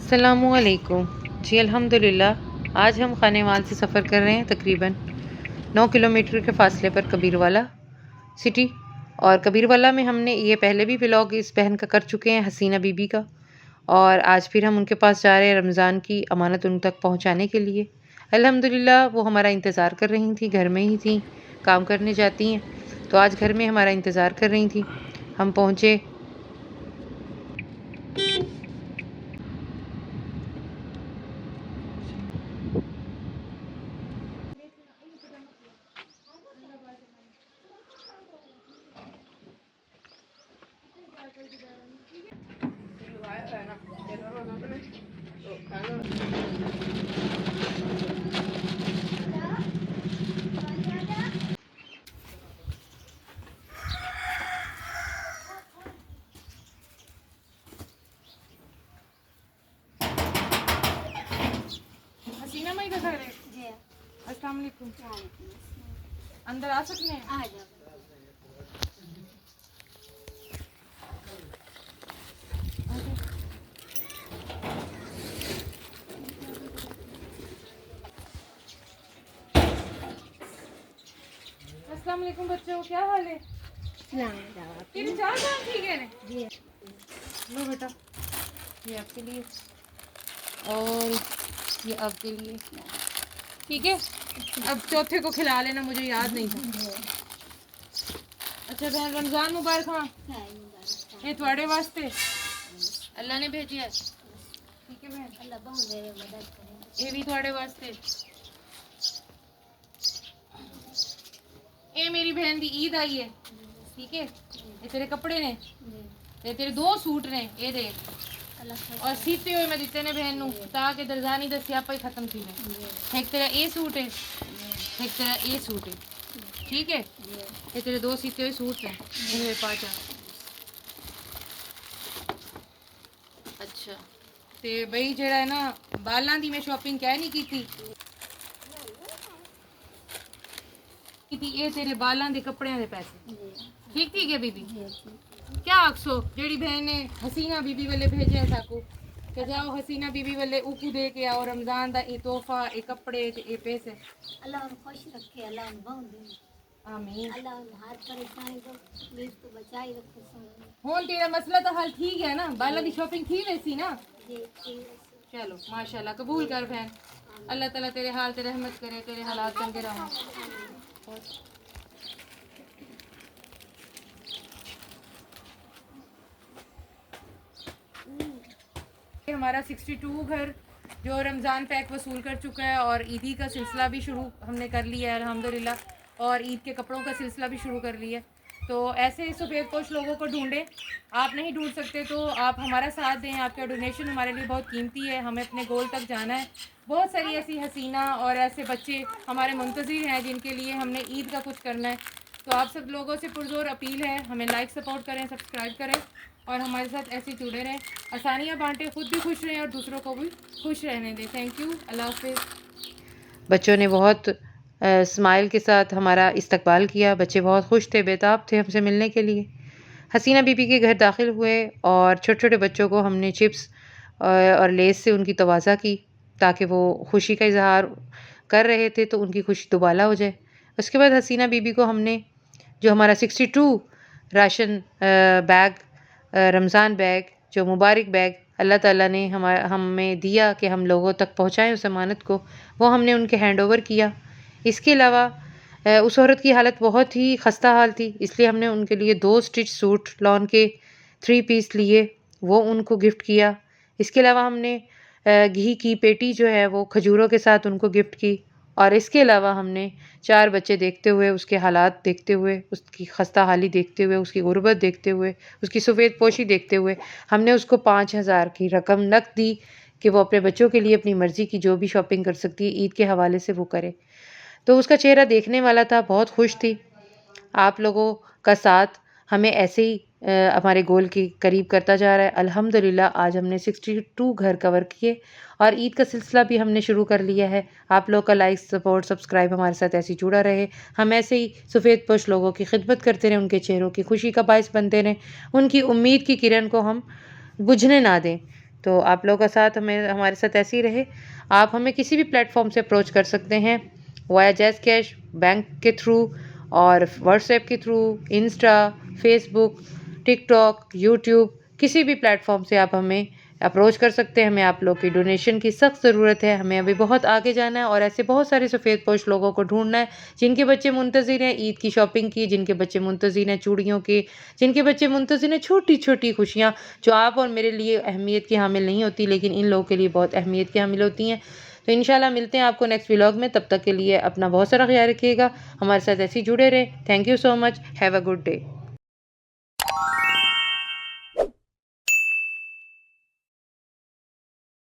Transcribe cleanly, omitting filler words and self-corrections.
अस्सलामुअलैकुम। जी अल्हम्दुलिल्लाह, आज हम खानेवाल से सफ़र कर रहे हैं तकरीबन 9 किलोमीटर के फ़ासले पर कबीरवाला सिटी। और कबीरवाला में हमने ये पहले भी व्लॉग इस बहन का कर चुके हैं, हसीना बीबी का। और आज फिर हम उनके पास जा रहे हैं रमज़ान की अमानत उन तक पहुँचाने के लिए। अल्हम्दुलिल्लाह वो हमारा इंतज़ार कर रही थी, घर में ही थी, काम करने जाती हैं, तो आज घर में हमारा इंतज़ार कर रही थी। हम पहुँचे। हसीना मैं इधर खड़े। जी अस्सलाम वालेकुम। अंदर आ सकते हैं? आ जाओ। अस्सलाम वालेकुम बच्चों, क्या हाल है? तेरी चार दांत ठीक है ना? जी। लो बेटा, ये आपके लिए और ये आपके लिए, ठीक है? अब चौथे को खिला लेना, मुझे याद नहीं था। अच्छा बहन, रमज़ान मुबारक। हाँ, ये थोड़े वास्ते अल्लाह ने भेजी है, ठीक है बहन? अल्लाह बहुत मेरी मदद करे। ये भी थोड़े वास्ते। ये मेरी बहन की ईद आई है, ठीक है? ये तेरे कपड़े ने, ये तेरे 2 सूट ने, ये देख। और सीते हुए मैं दिते ने बहन नू, ताकि दरजानी दा स्यापा ही खत्म थी। एक तेरा ए सूट है, एक तेरा ए सूट है, ठीक है? ये तेरे 2 सीते हुए सूट हैं, इनमें पाचा। अच्छा ते बई जेड़ा है ना, बालां दी मैं शॉपिंग क्या नहीं की थी। ये तेरे बालां दे कपड़ियां दे पैसे, ठीक ठीक है बीबी? क्या आखसो जेड़ी बहन ने हसीना बीबी वाले भेजे साकू के जाओ हसीना बीबी वाले ऊपू दे के आओ रमजान दा ए तोहफा, ए कपड़े ते ए पैसे। अल्लाह उन्हें खुश रखे, अल्लाह उन्हें बहुत दे। आमीन। अल्लाह उन्हें हर परेशानी को प्लीज तो बचाई रखे। हुन तेरा मसला तो हल ठीक है ना? बाला दी शॉपिंग थी वैसी ना? जी चलो माशाल्लाह, कबूल कर बहन। अल्लाह ताला तेरे हाल ते रहमत करे, तेरे हालात चंगे रहो। हमारा 62 घर जो रमज़ान पैक वसूल कर चुका है और ईदी का सिलसिला भी शुरू हमने कर लिया है अल्हम्दुलिल्लाह, और ईद के कपड़ों का सिलसिला भी शुरू कर लिया है। तो ऐसे सफ़ेद पोश लोगों को ढूंढें। आप नहीं ढूंढ सकते तो आप हमारा साथ दें, आपका डोनेशन हमारे लिए बहुत कीमती है, हमें अपने गोल तक जाना है। बहुत सारी ऐसी हसीना और ऐसे बच्चे हमारे मुंतज़िर हैं जिनके लिए हमने ईद का कुछ करना है। तो आप सब लोगों से पुरज़ोर अपील है, हमें लाइक सपोर्ट करें, सब्सक्राइब करें और हमारे साथ ऐसे जुड़े रहें। आसानियाँ बांटें, खुद भी खुश रहें और दूसरों को भी खुश रहने दें। थैंक यू, अल्लाह हाफ़िज़। बच्चों ने बहुत स्माइल के साथ हमारा इस्तकबाल किया। बच्चे बहुत खुश थे, बेताब थे हमसे मिलने के लिए। हसीना बीबी के घर दाखिल हुए और छोटे-छोटे बच्चों को हमने चिप्स और लेस से उनकी तवाज़ा की, ताकि वो खुशी का इज़हार कर रहे थे तो उनकी खुशी दुबाला हो जाए। उसके बाद हसीना बीबी को हमने जो हमारा 62 राशन बैग, रमज़ान बैग, जो मुबारक बैग अल्लाह ताला ने हमें दिया कि हम लोगों तक पहुँचाएँ उस अमानत को, वो हमने उनके हैंड ओवर किया। इसके अलावा उस औरत की हालत बहुत ही खस्ता हाल थी, इसलिए हमने उनके लिए 2 स्टिच सूट लॉन के 3 पीस लिए, वो उनको गिफ्ट किया। इसके अलावा हमने घी की पेटी जो है वो खजूरों के साथ उनको गिफ्ट की। और इसके अलावा हमने 4 बच्चे देखते हुए, उसके हालात देखते हुए, उसकी खस्ता हाली देखते हुए, उसकी गुर्बत देखते हुए, उसकी सफ़ेद पोशी देखते हुए, हमने उसको 5000 की रकम नक़द दी कि वो अपने बच्चों के लिए अपनी मर्ज़ी की जो भी शॉपिंग कर सकती है ईद के हवाले से वो करे। तो उसका चेहरा देखने वाला था, बहुत खुश थी। आप लोगों का साथ हमें ऐसे ही हमारे गोल के करीब करता जा रहा है। अल्हम्दुलिल्लाह आज हमने 62 घर कवर किए और ईद का सिलसिला भी हमने शुरू कर लिया है। आप लोग का लाइक, सपोर्ट, सब्सक्राइब हमारे साथ ऐसे ही जुड़ा रहे। हम ऐसे ही सफ़ेद पोश लोगों की खिदमत करते रहें, उनके चेहरों की खुशी का बायस बनते रहें, उनकी उम्मीद की किरण को हम बुझने ना दें। तो आप लोगों का साथ हमारे साथ ऐसे ही रहे। आप हमें किसी भी प्लेटफॉर्म से अप्रोच कर सकते हैं, वाया जैज़ कैश, बैंक के थ्रू और व्हाट्सएप के through, Insta, Facebook, TikTok, YouTube, किसी भी प्लेटफॉर्म से आप हमें अप्रोच कर सकते हैं। हमें आप लोग की डोनेशन की सख्त ज़रूरत है। हमें अभी बहुत आगे जाना है और ऐसे बहुत सारे सफ़ेदपोश लोगों को ढूँढना है, जिनके बच्चे मुंतज़िर हैं ईद की शॉपिंग की, जिनके बच्चे मुंतज़िर हैं चूड़ियों की, जिनके बच्चे मुंतज़िर हैं छोटी-छोटी खुशियाँ, जो आप और मेरे लिए अहमियत की हामिल नहीं होती, लेकिन इन लोगों के लिए बहुत अहमियत की हामिल होती हैं। तो इंशाल्लाह मिलते हैं आपको नेक्स्ट व्लॉग में। तब तक के लिए अपना बहुत सारा ख्याल रखिएगा। हमारे साथ ऐसे ही जुड़े रहें। Thank you so much. Have a good day.